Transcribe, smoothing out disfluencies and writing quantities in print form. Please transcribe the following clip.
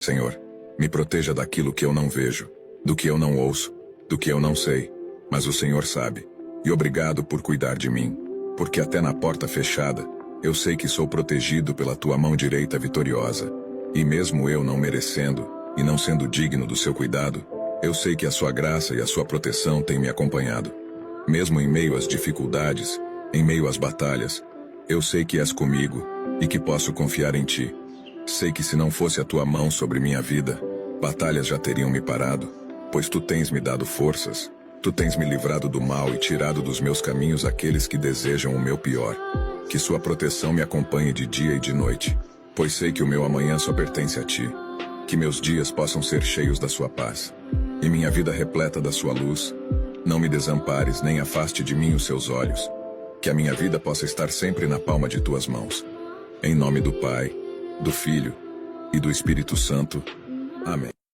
Senhor, me proteja daquilo que eu não vejo, do que eu não ouço, do que eu não sei, mas o Senhor sabe. E obrigado por cuidar de mim, porque até na porta fechada, eu sei que sou protegido pela tua mão direita vitoriosa. E mesmo eu não merecendo, e não sendo digno do seu cuidado, eu sei que a sua graça e a sua proteção têm me acompanhado. Mesmo em meio às dificuldades, em meio às batalhas, eu sei que és comigo, e que posso confiar em ti. Sei que se não fosse a tua mão sobre minha vida, batalhas já teriam me parado, pois tu tens me dado forças, tu tens me livrado do mal e tirado dos meus caminhos aqueles que desejam o meu pior. Que sua proteção me acompanhe de dia e de noite, pois sei que o meu amanhã só pertence a ti. Que meus dias possam ser cheios da sua paz, e minha vida repleta da sua luz. Não me desampares, nem afaste de mim os seus olhos. Que a minha vida possa estar sempre na palma de tuas mãos. Em nome do Pai, do Filho e do Espírito Santo. Amém.